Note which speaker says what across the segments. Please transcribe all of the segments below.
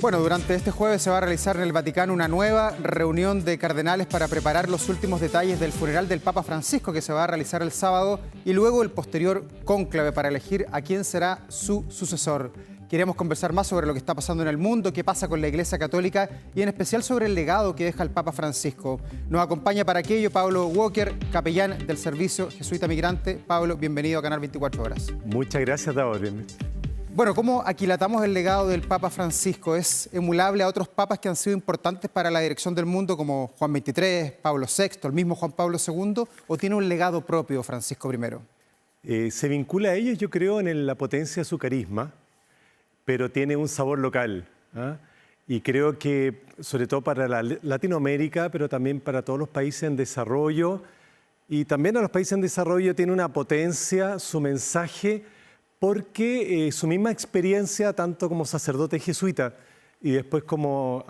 Speaker 1: Bueno, durante este jueves se va a realizar en el Vaticano una nueva reunión de cardenales para preparar los últimos detalles del funeral del Papa Francisco, que se va a realizar el sábado, y luego el posterior cónclave para elegir a quién será su sucesor. Queremos conversar más sobre lo que está pasando en el mundo, qué pasa con la Iglesia Católica y en especial sobre el legado que deja el Papa Francisco. Nos acompaña para aquello Pablo Walker, capellán del Servicio Jesuita Migrante. Pablo, bienvenido a Canal 24 Horas.
Speaker 2: Muchas gracias, Davor.
Speaker 1: Bueno, ¿cómo aquilatamos el legado del Papa Francisco? ¿Es emulable a otros papas que han sido importantes para la dirección del mundo, como Juan XXIII, Pablo VI, el mismo Juan Pablo II, o tiene un legado propio Francisco I?
Speaker 2: Se vincula a ellos, yo creo, en la potencia de su carisma, pero tiene un sabor local, ¿ah? Y creo que, sobre todo para Latinoamérica, pero también para todos los países en desarrollo, y también a los países en desarrollo tiene una potencia, su mensaje, porque su misma experiencia, tanto como sacerdote jesuita y después como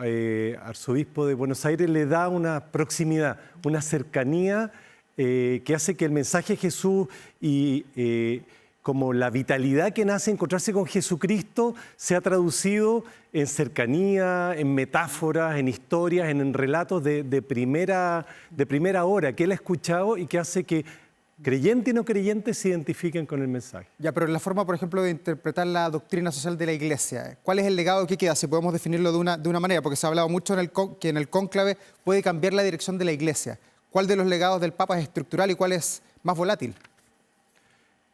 Speaker 2: arzobispo de Buenos Aires, le da una proximidad, una cercanía que hace que el mensaje de Jesús y como la vitalidad que nace encontrarse con Jesucristo sea traducido en cercanía, en metáforas, en historias, en relatos de primera hora que él ha escuchado y que hace que creyentes y no creyentes se identifiquen con el mensaje.
Speaker 1: Ya, pero en la forma, por ejemplo, de interpretar la doctrina social de la Iglesia, ¿cuál es el legado que queda? Si podemos definirlo de una manera, porque se ha hablado mucho que en el cónclave puede cambiar la dirección de la Iglesia. ¿Cuál de los legados del Papa es estructural y cuál es más volátil?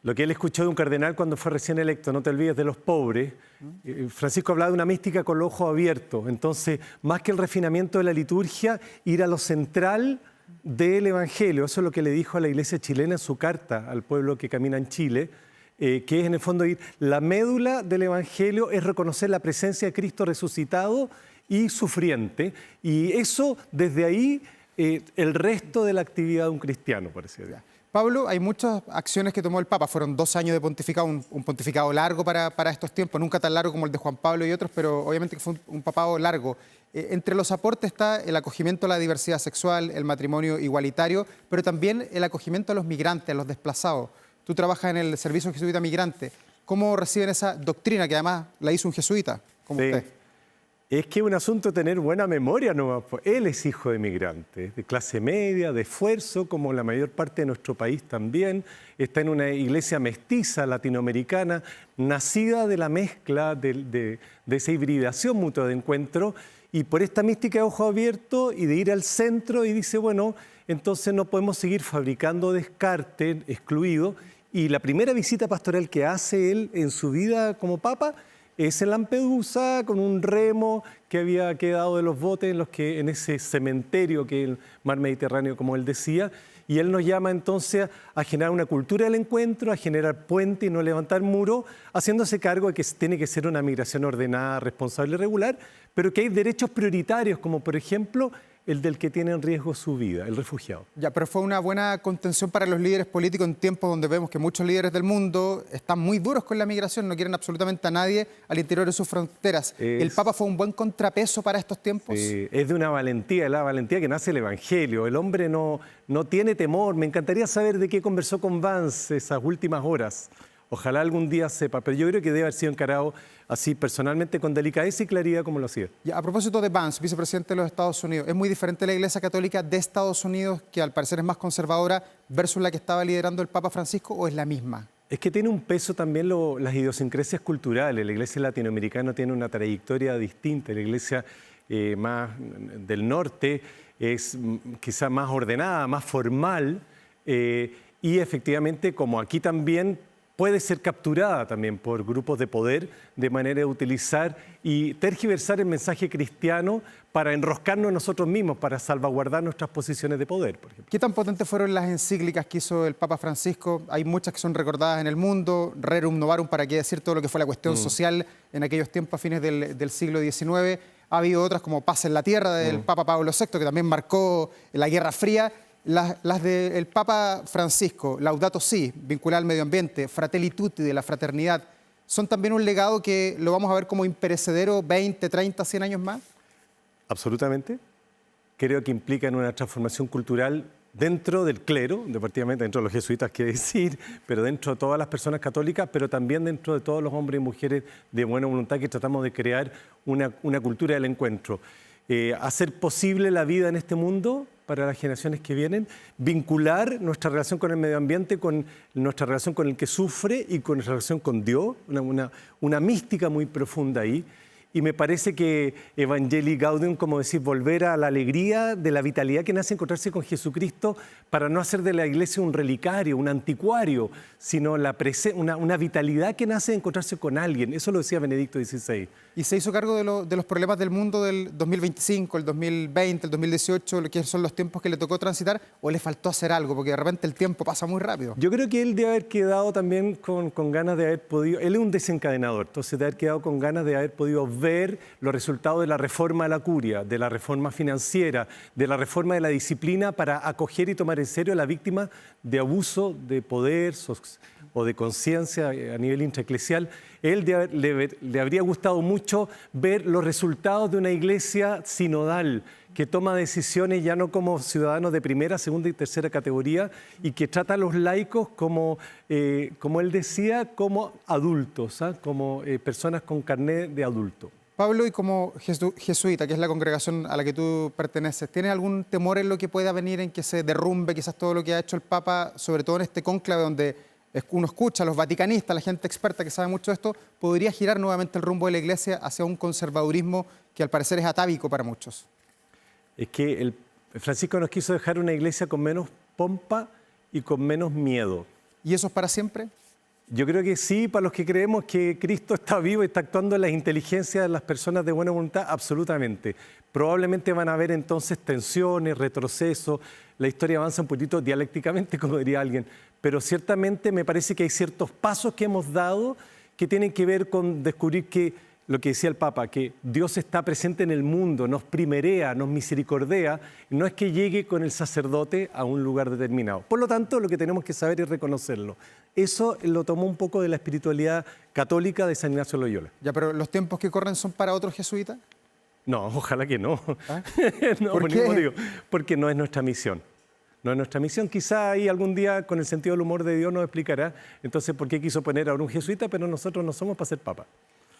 Speaker 2: Lo que él escuchó de un cardenal cuando fue recién electo, no te olvides de los pobres. Francisco hablaba de una mística con los ojos abiertos. Entonces, más que el refinamiento de la liturgia, ir a lo central del Evangelio. Eso es lo que le dijo a la Iglesia chilena en su carta al pueblo que camina en Chile, que es en el fondo ir, la médula del Evangelio es reconocer la presencia de Cristo resucitado y sufriente, y eso desde ahí el resto de la actividad de un cristiano, parece.
Speaker 1: Pablo, hay muchas acciones que tomó el Papa. Fueron 2 años de pontificado, un pontificado largo para estos tiempos, nunca tan largo como el de Juan Pablo y otros, pero obviamente que fue un papado largo. Entre los aportes está el acogimiento a la diversidad sexual, el matrimonio igualitario, pero también el acogimiento a los migrantes, a los desplazados. Tú trabajas en el Servicio Jesuita Migrante. ¿Cómo reciben esa doctrina que además la hizo un jesuita como usted?
Speaker 2: Es que es un asunto de tener buena memoria nomás. Él es hijo de migrantes, de clase media, de esfuerzo, como la mayor parte de nuestro país también. Está en una iglesia mestiza latinoamericana, nacida de la mezcla, de esa hibridación mutua de encuentro, y por esta mística de ojo abierto y de ir al centro, y dice, bueno, entonces no podemos seguir fabricando descarte, excluido. Y la primera visita pastoral que hace él en su vida como papa es en Lampedusa, con un remo que había quedado de los botes en ese cementerio que es el mar Mediterráneo, como él decía, y él nos llama entonces a generar una cultura del encuentro, a generar puente y no levantar muro, haciéndose cargo de que tiene que ser una migración ordenada, responsable y regular, pero que hay derechos prioritarios, como por ejemplo el del que tiene en riesgo su vida, el refugiado. Ya,
Speaker 1: pero fue una buena contención para los líderes políticos en tiempos donde vemos que muchos líderes del mundo están muy duros con la migración, no quieren absolutamente a nadie al interior de sus fronteras. ¿El Papa fue un buen contrapeso para estos tiempos?
Speaker 2: Es de una valentía, la valentía que nace el Evangelio. El hombre no tiene temor. Me encantaría saber de qué conversó con Vance esas últimas horas. Ojalá algún día sepa, pero yo creo que debe haber sido encarado así personalmente con delicadeza y claridad como lo hacía.
Speaker 1: A propósito de Vance, vicepresidente de los Estados Unidos, ¿es muy diferente la Iglesia Católica de Estados Unidos, que al parecer es más conservadora, versus la que estaba liderando el Papa Francisco, o es la misma?
Speaker 2: Es que tiene un peso también las idiosincrasias culturales. La Iglesia latinoamericana tiene una trayectoria distinta. La Iglesia más del norte es quizá más ordenada, más formal, y efectivamente, como aquí también, puede ser capturada también por grupos de poder de manera de utilizar y tergiversar el mensaje cristiano para enroscarnos nosotros mismos, para salvaguardar nuestras posiciones de poder, por ejemplo.
Speaker 1: ¿Qué tan potentes fueron las encíclicas que hizo el Papa Francisco? Hay muchas que son recordadas en el mundo, Rerum Novarum, para qué decir todo lo que fue la cuestión social en aquellos tiempos a fines del siglo XIX. Ha habido otras como Paz en la Tierra del Papa Pablo VI, que también marcó la Guerra Fría. Las del Papa Francisco, Laudato Si, vinculada al medio ambiente, Fratelli Tutti, de la fraternidad, ¿son también un legado que lo vamos a ver como imperecedero 20, 30, 100 años más?
Speaker 2: Absolutamente. Creo que implican una transformación cultural dentro del clero, deportivamente dentro de los jesuitas, quiere decir, pero dentro de todas las personas católicas, pero también dentro de todos los hombres y mujeres de buena voluntad que tratamos de crear una cultura del encuentro. Hacer posible la vida en este mundo para las generaciones que vienen, vincular nuestra relación con el medio ambiente, con nuestra relación con el que sufre y con nuestra relación con Dios, una mística muy profunda ahí. Y me parece que Evangelii Gaudium, como decir, volver a la alegría de la vitalidad que nace encontrarse con Jesucristo para no hacer de la iglesia un relicario, un anticuario, sino una vitalidad que nace de encontrarse con alguien. Eso lo decía Benedicto XVI.
Speaker 1: Y se hizo cargo de los problemas del mundo del 2025, el 2020, el 2018, que son los tiempos que le tocó transitar, o le faltó hacer algo, porque de repente el tiempo pasa muy rápido.
Speaker 2: Yo creo que él debe haber quedado también con ganas de haber podido, él es un desencadenador, entonces de haber quedado con ganas de haber podido ver los resultados de la reforma de la curia, de la reforma financiera, de la reforma de la disciplina para acoger y tomar en serio a la víctima de abuso de poder o de conciencia a nivel intraeclesial. Él le habría gustado mucho ver los resultados de una iglesia sinodal que toma decisiones ya no como ciudadanos de primera, segunda y tercera categoría y que trata a los laicos como él decía, como adultos, como personas con carné de adulto.
Speaker 1: Pablo, y como jesuita, que es la congregación a la que tú perteneces, ¿tienes algún temor en lo que pueda venir, en que se derrumbe quizás todo lo que ha hecho el Papa, sobre todo en este cónclave donde uno escucha a los vaticanistas, la gente experta que sabe mucho de esto, podría girar nuevamente el rumbo de la Iglesia hacia un conservadurismo que al parecer es atávico para muchos?
Speaker 2: Es que Francisco nos quiso dejar una iglesia con menos pompa y con menos miedo.
Speaker 1: ¿Y eso es para siempre?
Speaker 2: Yo creo que sí, para los que creemos que Cristo está vivo y está actuando en las inteligencias de las personas de buena voluntad, absolutamente. Probablemente van a haber entonces tensiones, retrocesos, la historia avanza un poquito dialécticamente, como diría alguien, pero ciertamente me parece que hay ciertos pasos que hemos dado que tienen que ver con descubrir que, lo que decía el Papa, que Dios está presente en el mundo, nos primerea, nos misericordia, no es que llegue con el sacerdote a un lugar determinado. Por lo tanto, lo que tenemos que saber es reconocerlo. Eso lo tomó un poco de la espiritualidad católica de San Ignacio de Loyola.
Speaker 1: Ya, pero ¿los tiempos que corren son para otros jesuitas?
Speaker 2: No, ojalá que no.
Speaker 1: ¿Ah?
Speaker 2: No,
Speaker 1: ¿Por
Speaker 2: por
Speaker 1: qué?
Speaker 2: ningún motivo. Porque no es nuestra misión. No es nuestra misión. Quizá ahí algún día, con el sentido del humor de Dios, nos explicará entonces por qué quiso poner ahora un jesuita, pero nosotros no somos para ser papa.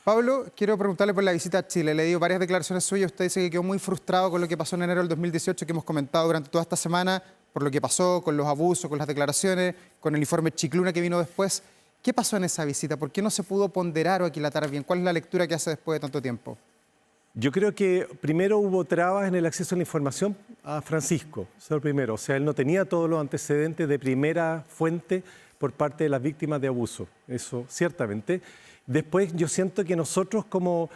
Speaker 1: Pablo, quiero preguntarle por la visita a Chile. Le he leído varias declaraciones suyas. Usted dice que quedó muy frustrado con lo que pasó en enero del 2018, que hemos comentado durante toda esta semana, por lo que pasó, con los abusos, con las declaraciones, con el informe Chicluna que vino después. ¿Qué pasó en esa visita? ¿Por qué no se pudo ponderar o aquilatar bien? ¿Cuál es la lectura que hace después de tanto tiempo?
Speaker 2: Yo creo que primero hubo trabas en el acceso a la información a Francisco, eso es lo primero. O sea, él no tenía todos los antecedentes de primera fuente por parte de las víctimas de abuso, eso ciertamente. Después yo siento que nosotros como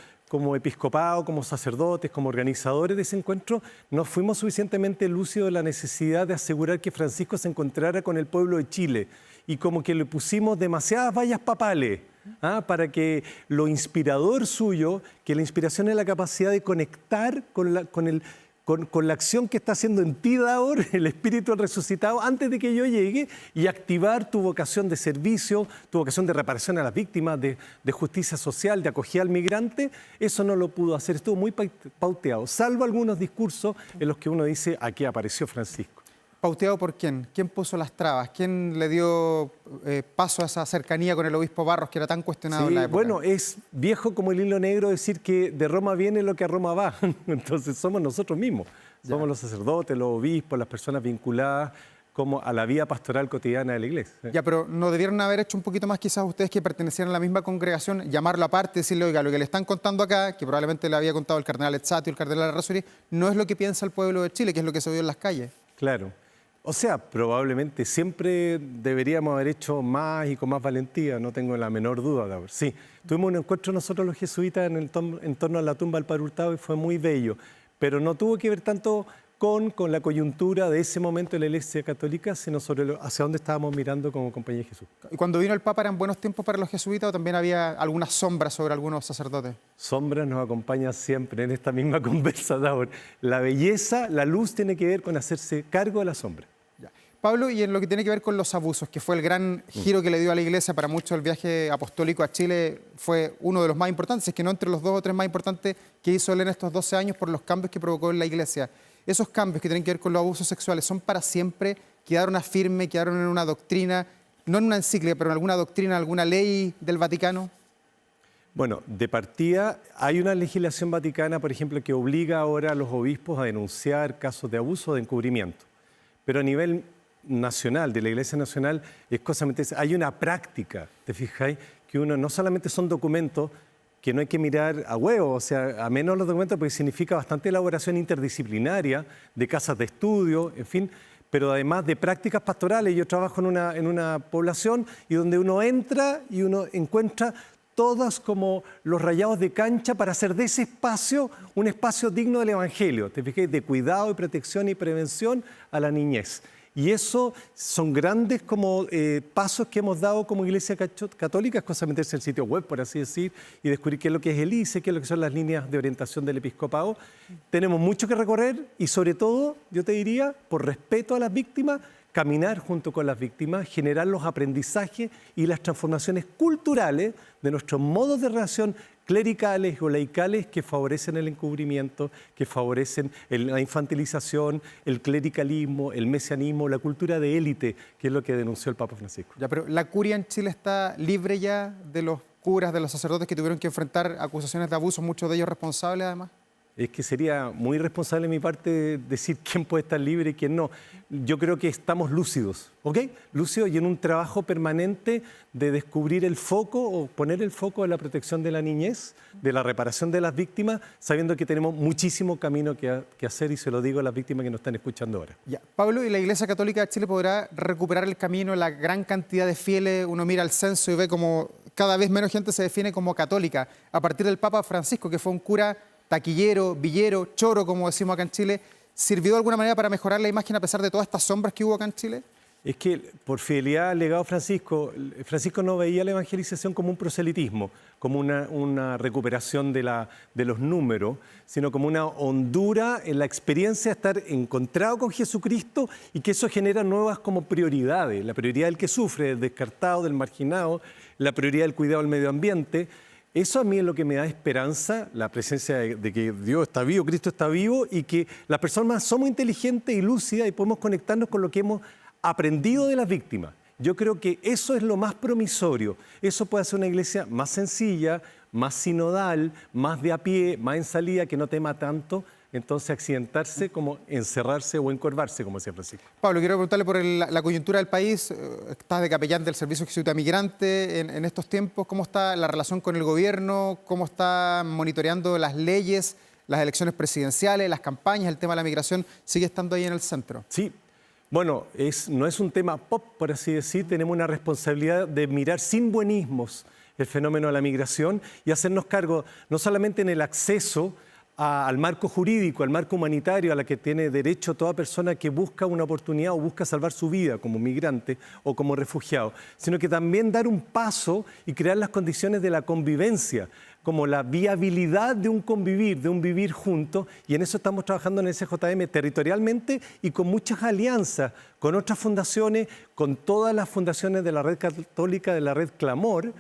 Speaker 2: episcopado, como sacerdotes, como organizadores de ese encuentro, no fuimos suficientemente lúcidos de la necesidad de asegurar que Francisco se encontrara con el pueblo de Chile y como que le pusimos demasiadas vallas papales para que lo inspirador suyo, que la inspiración es la capacidad de conectar con la acción que está haciendo en ti ahora el Espíritu resucitado antes de que yo llegue y activar tu vocación de servicio, tu vocación de reparación a las víctimas, de justicia social, de acogida al migrante. Eso no lo pudo hacer, estuvo muy pauteado, salvo algunos discursos en los que uno dice, aquí apareció Francisco.
Speaker 1: ¿Pauteado por quién? ¿Quién puso las trabas? ¿Quién le dio paso a esa cercanía con el obispo Barros que era tan cuestionado en la época?
Speaker 2: Bueno, es viejo como el hilo negro decir que de Roma viene lo que a Roma va. Entonces somos nosotros mismos. Somos los sacerdotes, los obispos, las personas vinculadas como a la vida pastoral cotidiana de la iglesia.
Speaker 1: Ya, pero ¿no debieron haber hecho un poquito más quizás ustedes que pertenecían a la misma congregación, llamarlo aparte, decirle, oiga, lo que le están contando acá, que probablemente le había contado el cardenal Ezzati o el cardenal Errázuriz, no es lo que piensa el pueblo de Chile, que es lo que se vio en las calles?
Speaker 2: Claro. O sea, probablemente siempre deberíamos haber hecho más y con más valentía, no tengo la menor duda de haber. Sí, tuvimos un encuentro nosotros los jesuitas en torno a la tumba del Padre Hurtado y fue muy bello, pero no tuvo que ver tanto con la coyuntura de ese momento de la Iglesia Católica, sino sobre hacia dónde estábamos mirando como Compañía de Jesús.
Speaker 1: ¿Y cuando vino el Papa eran buenos tiempos para los jesuitas o también había algunas sombras sobre algunos sacerdotes?
Speaker 2: Sombras nos acompañan siempre en esta misma conversa de ahora. La belleza, la luz tiene que ver con hacerse cargo de la sombra.
Speaker 1: Pablo, y en lo que tiene que ver con los abusos, que fue el gran giro que le dio a la Iglesia, para muchos el viaje apostólico a Chile fue uno de los más importantes, es que no entre los 2 o 3 más importantes que hizo él en estos 12 años por los cambios que provocó en la Iglesia. esos cambios que tienen que ver con los abusos sexuales son para siempre, quedaron firmes, quedaron en una doctrina, no en una encíclica, pero en alguna doctrina, alguna ley del Vaticano.
Speaker 2: Bueno, de partida hay una legislación vaticana, por ejemplo, que obliga ahora a los obispos a denunciar casos de abuso o de encubrimiento. Pero a nivel nacional, de la Iglesia Nacional, hay una práctica, ¿te fijáis? Que uno no solamente son documentos que no hay que mirar a huevo, o sea, a menos los documentos, porque significa bastante elaboración interdisciplinaria de casas de estudio, en fin, pero además de prácticas pastorales. Yo trabajo en una población y donde uno entra y uno encuentra todas como los rayados de cancha para hacer de ese espacio un espacio digno del Evangelio, ¿te fijas? De cuidado y protección y prevención a la niñez. Y eso son grandes como pasos que hemos dado como Iglesia Católica, es cosa de meterse en el sitio web, por así decir, y descubrir qué es lo que es el ICE, qué es lo que son las líneas de orientación del episcopado. Tenemos mucho que recorrer y sobre todo, yo te diría, por respeto a las víctimas, caminar junto con las víctimas, generar los aprendizajes y las transformaciones culturales de nuestros modos de relación clericales o laicales que favorecen el encubrimiento, que favorecen la infantilización, el clericalismo, el mesianismo, la cultura de élite, que es lo que denunció el Papa Francisco.
Speaker 1: Ya, pero ¿la curia en Chile está libre ya de los curas, de los sacerdotes que tuvieron que enfrentar acusaciones de abuso, muchos de ellos responsables además?
Speaker 2: Es que sería muy irresponsable de mi parte decir quién puede estar libre y quién no. Yo creo que estamos lúcidos, ¿ok? Lúcidos y en un trabajo permanente de descubrir el foco o poner el foco en la protección de la niñez, de la reparación de las víctimas, sabiendo que tenemos muchísimo camino que hacer y se lo digo a las víctimas que nos están escuchando ahora.
Speaker 1: Ya. Pablo, ¿y la Iglesia Católica de Chile podrá recuperar el camino, la gran cantidad de fieles? Uno mira el censo y ve como cada vez menos gente se define como católica, a partir del Papa Francisco, que fue un cura taquillero, villero, choro, como decimos acá en Chile. ¿Sirvió de alguna manera para mejorar la imagen a pesar de todas estas sombras que hubo acá en Chile?
Speaker 2: Es que por fidelidad al legado Francisco no veía la evangelización como un proselitismo, como una recuperación de los números, sino como una hondura en la experiencia de estar encontrado con Jesucristo y que eso genera nuevas como prioridades. La prioridad del que sufre, del descartado, del marginado, la prioridad del cuidado del medio ambiente. Eso a mí es lo que me da esperanza, la presencia de que Dios está vivo, Cristo está vivo y que las personas somos inteligentes y lúcidas y podemos conectarnos con lo que hemos aprendido de las víctimas. Yo creo que eso es lo más promisorio. Eso puede hacer una iglesia más sencilla, más sinodal, más de a pie, más en salida, que no tema tanto. Entonces accidentarse como encerrarse o encorvarse, como decía Francisco.
Speaker 1: Pablo, quiero preguntarle por la coyuntura del país. Estás de capellán del Servicio Jesuita Migrante en estos tiempos. ¿Cómo está la relación con el gobierno? ¿Cómo está monitoreando las leyes, las elecciones presidenciales, las campañas? ¿El tema de la migración sigue estando ahí en el centro?
Speaker 2: Sí. Bueno, no es un tema pop, por así decir. Tenemos una responsabilidad de mirar sin buenismos el fenómeno de la migración y hacernos cargo no solamente en el acceso al marco jurídico, al marco humanitario, a la que tiene derecho toda persona que busca una oportunidad o busca salvar su vida como migrante o como refugiado, sino que también dar un paso y crear las condiciones de la convivencia, como la viabilidad de un convivir, de un vivir juntos, y en eso estamos trabajando en el CJM territorialmente y con muchas alianzas, con otras fundaciones, con todas las fundaciones de la Red Católica, de la Red Clamor,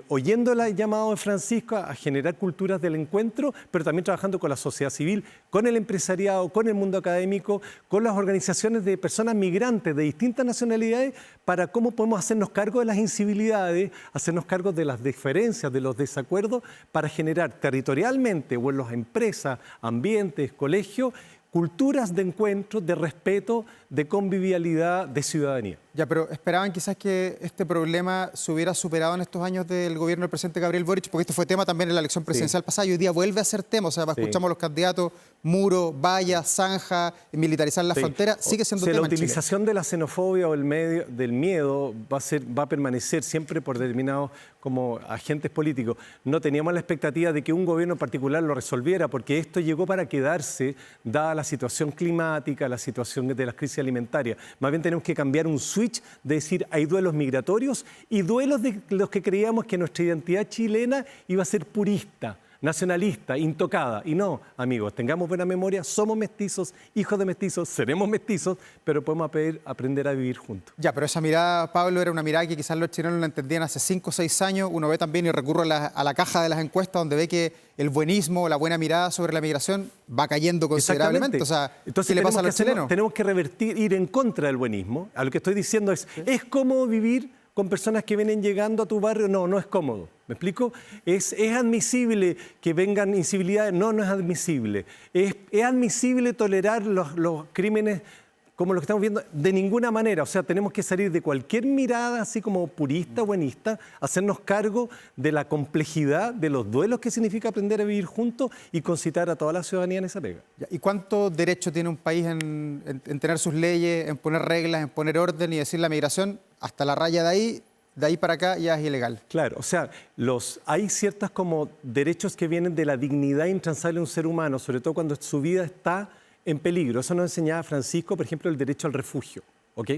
Speaker 2: oyendo el llamado de Francisco a generar culturas del encuentro, pero también trabajando con la sociedad civil, con el empresariado, con el mundo académico, con las organizaciones de personas migrantes de distintas nacionalidades, para cómo podemos hacernos cargo de las incivilidades, hacernos cargo de las diferencias, de los desacuerdos, para generar territorialmente o en las empresas, ambientes, colegios, culturas de encuentro, de respeto, de convivialidad, de ciudadanía.
Speaker 1: Ya, pero esperaban quizás que este problema se hubiera superado en estos años del gobierno del presidente Gabriel Boric, porque esto fue tema también en la elección presidencial pasada y hoy día vuelve a ser tema. O sea, escuchamos a los candidatos, muro, valla, zanja, militarizar la frontera, sigue siendo tema.
Speaker 2: La utilización de la xenofobia o del miedo va a permanecer siempre por determinados como agentes políticos. No teníamos la expectativa de que un gobierno en particular lo resolviera, porque esto llegó para quedarse, dada la situación climática, la situación de las crisis alimentarias. Más bien tenemos que cambiar un switch de decir, hay duelos migratorios y duelos de los que creíamos que nuestra identidad chilena iba a ser purista. nacionalista, intocada. Y no, amigos, tengamos buena memoria, somos mestizos, hijos de mestizos, seremos mestizos, pero podemos aprender a vivir juntos.
Speaker 1: Ya, pero esa mirada, Pablo, era una mirada que quizás los chilenos no entendían hace 5 o 6 años. Uno ve también, y recurro a la caja de las encuestas, donde ve que el buenismo, la buena mirada sobre la migración va cayendo considerablemente. O sea,
Speaker 2: entonces,
Speaker 1: ¿qué le pasa a los chilenos?
Speaker 2: Tenemos que revertir, ir en contra del buenismo. A lo que estoy diciendo es, ¿es cómodo vivir con personas que vienen llegando a tu barrio? No, no es cómodo. ¿Me explico? ¿Es admisible que vengan incivilidades? No, no es admisible. ¿Es admisible tolerar los crímenes como los que estamos viendo? De ninguna manera. O sea, tenemos que salir de cualquier mirada así como purista, buenista, hacernos cargo de la complejidad de los duelos que significa aprender a vivir juntos y concitar a toda la ciudadanía en esa pega.
Speaker 1: ¿Y cuánto derecho tiene un país en tener sus leyes, en poner reglas, en poner orden y decir la migración hasta la raya de ahí para acá ya es ilegal?
Speaker 2: Claro, o sea, hay ciertos como derechos que vienen de la dignidad intransable de un ser humano, sobre todo cuando su vida está en peligro. Eso nos enseñaba Francisco, por ejemplo, el derecho al refugio. ¿Ok?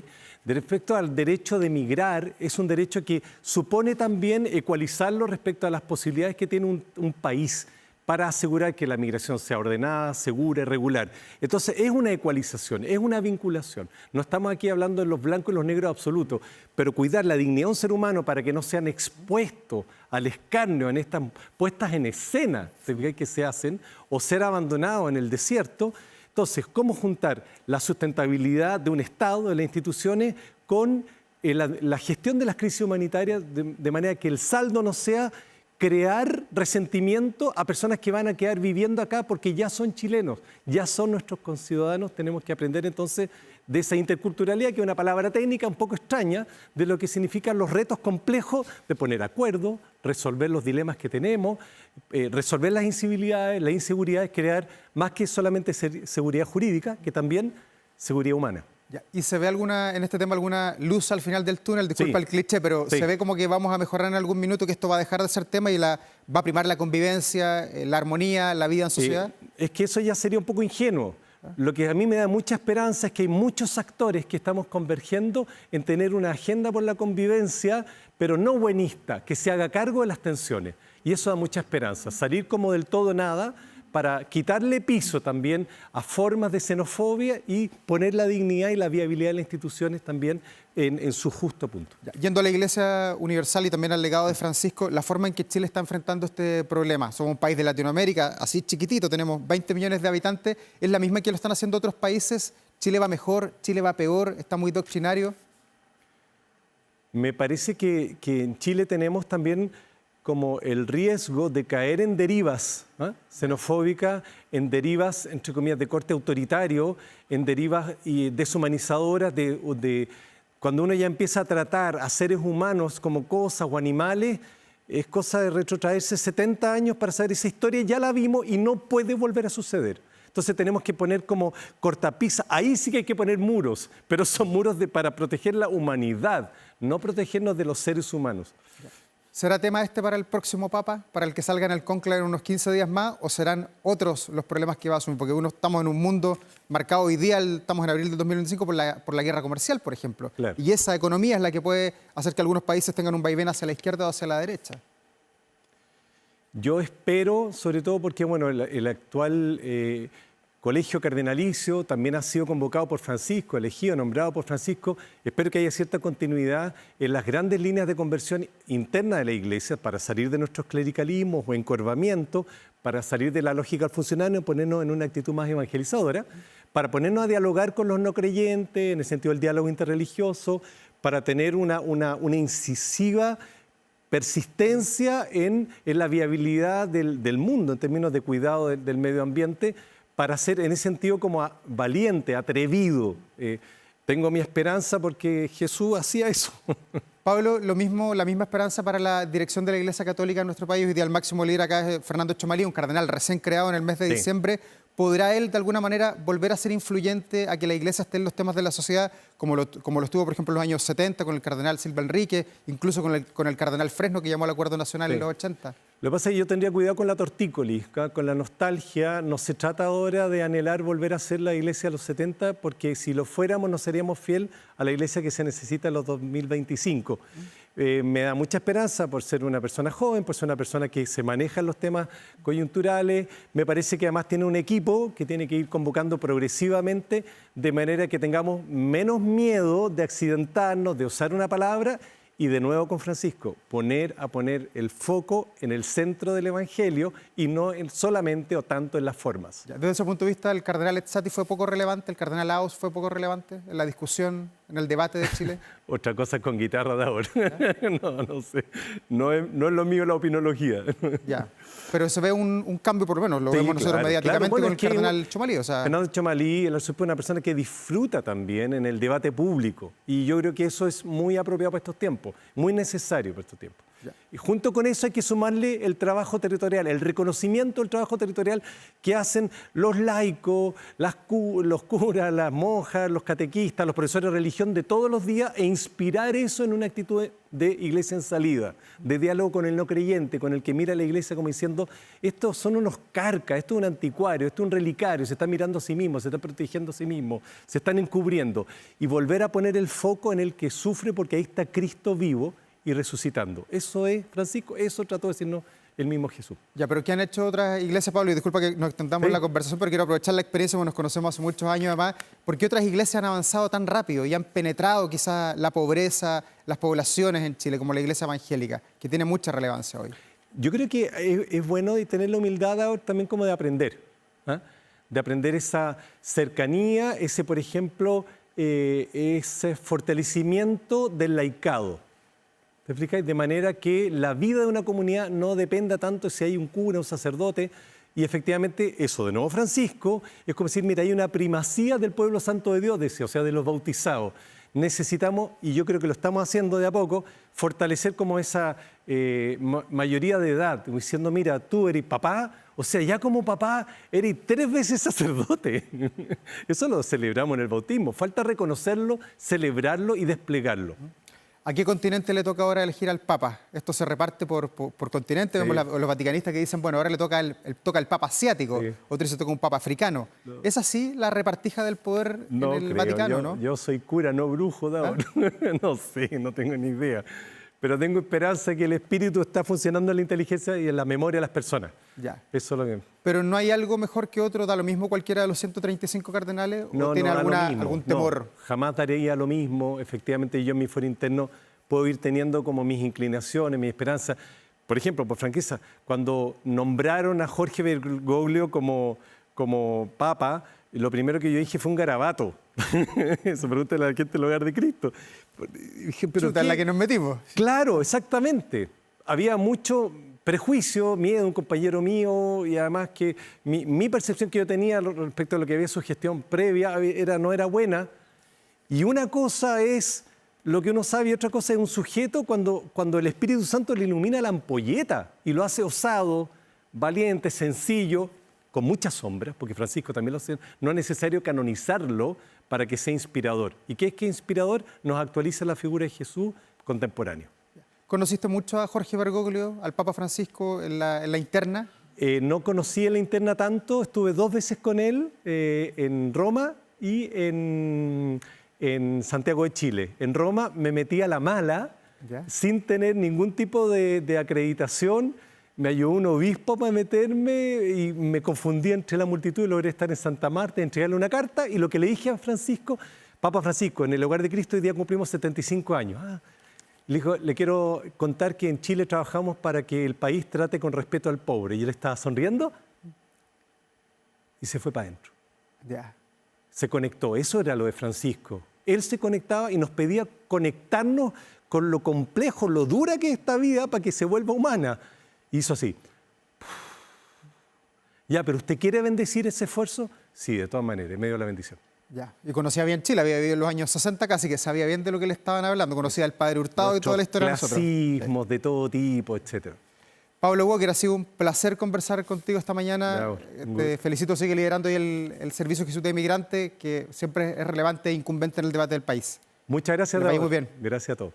Speaker 2: De respecto al derecho de migrar, es un derecho que supone también ecualizarlo respecto a las posibilidades que tiene un país para asegurar que la migración sea ordenada, segura y regular. Entonces, es una ecualización, es una vinculación. No estamos aquí hablando de los blancos y los negros absolutos, pero cuidar la dignidad de un ser humano para que no sean expuestos al escarnio en estas puestas en escena que se hacen o ser abandonados en el desierto. Entonces, ¿cómo juntar la sustentabilidad de un Estado, de las instituciones, con la gestión de las crisis humanitarias de manera que el saldo no sea crear resentimiento a personas que van a quedar viviendo acá porque ya son chilenos, ya son nuestros conciudadanos? Tenemos que aprender entonces de esa interculturalidad, que es una palabra técnica un poco extraña, de lo que significan los retos complejos de poner acuerdo, resolver los dilemas que tenemos, resolver las incivilidades, las inseguridades, crear más que solamente seguridad jurídica, que también seguridad humana.
Speaker 1: Ya. ¿Y se ve en este tema alguna luz al final del túnel? Disculpa
Speaker 2: Sí.
Speaker 1: el cliché, pero
Speaker 2: Sí.
Speaker 1: se ve como que vamos a mejorar en algún minuto, que esto va a dejar de ser tema y va a primar la convivencia, la armonía, la vida en sociedad.
Speaker 2: Es que eso ya sería un poco ingenuo. Lo que a mí me da mucha esperanza es que hay muchos actores que estamos convergiendo en tener una agenda por la convivencia, pero no buenista, que se haga cargo de las tensiones. Y eso da mucha esperanza. Salir como del todo nada para quitarle piso también a formas de xenofobia y poner la dignidad y la viabilidad de las instituciones también en su justo punto.
Speaker 1: Ya. Yendo a la Iglesia Universal y también al legado de Francisco, la forma en que Chile está enfrentando este problema, somos un país de Latinoamérica, así chiquitito, tenemos 20 millones de habitantes, ¿es la misma que lo están haciendo otros países? ¿Chile va mejor? ¿Chile va peor? ¿Está muy doctrinario?
Speaker 2: Me parece que en Chile tenemos también como el riesgo de caer en derivas xenofóbicas, en derivas, entre comillas, de corte autoritario, en derivas y deshumanizadoras, cuando uno ya empieza a tratar a seres humanos como cosas o animales, es cosa de retrotraerse 70 años para saber esa historia, ya la vimos y no puede volver a suceder. Entonces tenemos que poner como cortapisa, ahí sí que hay que poner muros, pero son muros para proteger la humanidad, no protegernos de los seres humanos.
Speaker 1: ¿Será tema este para el próximo Papa, para el que salga en el cónclave en unos 15 días más, o serán otros los problemas que va a asumir? Porque estamos en un mundo marcado hoy día, estamos en abril del 2025 por la guerra comercial, por ejemplo.
Speaker 2: Claro.
Speaker 1: Y esa economía es la que puede hacer que algunos países tengan un vaivén hacia la izquierda o hacia la derecha.
Speaker 2: Yo espero, sobre todo porque bueno, el actual colegio cardenalicio también ha sido convocado por Francisco, elegido, nombrado por Francisco. Espero que haya cierta continuidad en las grandes líneas de conversión interna de la Iglesia para salir de nuestros clericalismos o encorvamientos, para salir de la lógica del funcionario y ponernos en una actitud más evangelizadora, para ponernos a dialogar con los no creyentes, en el sentido del diálogo interreligioso, para tener una incisiva persistencia en la viabilidad del mundo en términos de cuidado del medio ambiente, para ser en ese sentido como valiente, atrevido. Tengo mi esperanza porque Jesús hacía eso.
Speaker 1: Pablo, la misma esperanza para la dirección de la Iglesia Católica en nuestro país. Hoy día el máximo líder acá es Fernando Chomalí, un cardenal recién creado en el mes de diciembre. ¿Podrá él de alguna manera volver a ser influyente a que la Iglesia esté en los temas de la sociedad, como lo estuvo, por ejemplo, en los años 70 con el cardenal Silva Enrique, incluso con el cardenal Fresno, que llamó al Acuerdo Nacional en los 80?
Speaker 2: Lo que pasa es que yo tendría cuidado con la tortícolis, con la nostalgia. No se trata ahora de anhelar volver a ser la Iglesia de los 70, porque si lo fuéramos no seríamos fiel a la Iglesia que se necesita en los 2025. Me da mucha esperanza por ser una persona joven, por ser una persona que se maneja en los temas coyunturales. Me parece que además tiene un equipo que tiene que ir convocando progresivamente de manera que tengamos menos miedo de accidentarnos, de usar una palabra. Y de nuevo con Francisco, poner el foco en el centro del Evangelio y no solamente o tanto en las formas.
Speaker 1: Desde ese punto de vista, ¿el cardenal Ezzati fue poco relevante, el cardenal Laos fue poco relevante en la discusión, en el debate de Chile?
Speaker 2: Otra cosa con guitarra de ahora. No sé. No es lo mío la opinología.
Speaker 1: Ya. Pero se ve un cambio, por lo menos, lo
Speaker 2: Sí,
Speaker 1: vemos nosotros
Speaker 2: claro,
Speaker 1: mediáticamente
Speaker 2: claro. Bueno,
Speaker 1: con el cardenal Chomalí. O sea...
Speaker 2: Fernando Chomalí, el arzobispo, es una persona que disfruta también en el debate público. Y yo creo que eso es muy apropiado para estos tiempos, muy necesario para estos tiempos.
Speaker 1: Ya.
Speaker 2: Y junto con eso hay que sumarle el trabajo territorial, el reconocimiento del trabajo territorial que hacen los laicos, los curas, las monjas, los catequistas, los profesores de religión de todos los días e inspirar eso en una actitud de iglesia en salida, de diálogo con el no creyente, con el que mira a la iglesia como diciendo, estos son unos carcas, esto es un anticuario, esto es un relicario, se están mirando a sí mismos, se están protegiendo a sí mismos, se están encubriendo. Y volver a poner el foco en el que sufre porque ahí está Cristo vivo y resucitando. Eso es, Francisco, eso trató de decirnos el mismo Jesús.
Speaker 1: Ya, pero ¿qué han hecho otras iglesias, Pablo? Y disculpa que nos extendamos en la conversación, pero quiero aprovechar la experiencia, porque nos conocemos hace muchos años además. ¿Por qué otras iglesias han avanzado tan rápido y han penetrado quizás la pobreza, las poblaciones en Chile, como la iglesia evangélica, que tiene mucha relevancia hoy?
Speaker 2: Yo creo que es bueno tener la humildad ahora también como de aprender, ¿eh? De aprender esa cercanía, ese, por ejemplo, ese fortalecimiento del laicado. ¿Te explicáis? De manera que la vida de una comunidad no dependa tanto si hay un cura, un sacerdote, y efectivamente eso de nuevo Francisco es como decir, mira, hay una primacía del pueblo santo de Dios, decía, o sea, de los bautizados. Necesitamos, y yo creo que lo estamos haciendo de a poco, fortalecer como esa mayoría de edad, diciendo, mira, tú eres papá, o sea, ya como papá eres 3 veces sacerdote. Eso lo celebramos en el bautismo, falta reconocerlo, celebrarlo y desplegarlo.
Speaker 1: ¿A qué continente le toca ahora elegir al Papa? Esto se reparte por continente. Sí. Vemos los vaticanistas que dicen, bueno, ahora le toca el Papa asiático, sí. Otros se toca un Papa africano. No. ¿Es así la repartija del poder en el Vaticano, no?
Speaker 2: Yo soy cura, no brujo, ¿no? No sé, no tengo ni idea. Pero tengo esperanza que el espíritu está funcionando en la inteligencia y en la memoria de las personas.
Speaker 1: Ya.
Speaker 2: Eso es lo que...
Speaker 1: Pero ¿no hay algo mejor que otro? ¿Da lo mismo cualquiera de los 135 cardenales? ¿O tiene algún temor?
Speaker 2: No, jamás daría lo mismo. Efectivamente, yo en mi fuero interno puedo ir teniendo como mis inclinaciones, mis esperanzas. Por ejemplo, por franqueza, cuando nombraron a Jorge Bergoglio como papa, lo primero que yo dije fue un garabato. Eso pregúntale a la gente del Hogar de Cristo.
Speaker 1: Dije, pero ¿es la que nos metimos?
Speaker 2: Claro, exactamente. Había mucho prejuicio, miedo de un compañero mío y además que mi percepción que yo tenía respecto a lo que había su gestión previa no era buena. Y una cosa es lo que uno sabe y otra cosa es un sujeto cuando el Espíritu Santo le ilumina la ampolleta y lo hace osado, valiente, sencillo, con muchas sombras, porque Francisco también lo hace, no es necesario canonizarlo para que sea inspirador. ¿Y qué es que inspirador? Nos actualiza la figura de Jesús contemporáneo.
Speaker 1: ¿Conociste mucho a Jorge Bergoglio, al Papa Francisco, en la interna?
Speaker 2: No conocí en la interna tanto, estuve 2 veces con él en Roma y en Santiago de Chile. En Roma me metí a la mala, ¿ya? Sin tener ningún tipo de acreditación. Me ayudó un obispo para meterme y me confundí entre la multitud y logré estar en Santa Marta, entregarle una carta y lo que le dije a Francisco, Papa Francisco, en el Hogar de Cristo hoy día cumplimos 75 años. Le dijo, le quiero contar que en Chile trabajamos para que el país trate con respeto al pobre. Y él estaba sonriendo y se fue para adentro.
Speaker 1: Yeah.
Speaker 2: Se conectó, eso era lo de Francisco. Él se conectaba y nos pedía conectarnos con lo complejo, lo dura que es esta vida para que se vuelva humana. Hizo así. Ya, pero ¿usted quiere bendecir ese esfuerzo? Sí, de todas maneras, en medio de la bendición.
Speaker 1: Ya, y conocía bien Chile, había vivido en los años 60 casi, que sabía bien de lo que le estaban hablando, conocía al Padre Hurtado y toda la historia de nosotros.
Speaker 2: Clasismos de todo tipo, etc.
Speaker 1: Pablo Walker, ha sido un placer conversar contigo esta mañana. Te felicito, sigue liderando hoy el Servicio Jesús de Inmigrante, que siempre es relevante e incumbente en el debate del país.
Speaker 2: Muchas gracias,
Speaker 1: Davor. Muy bien.
Speaker 2: Gracias a todos.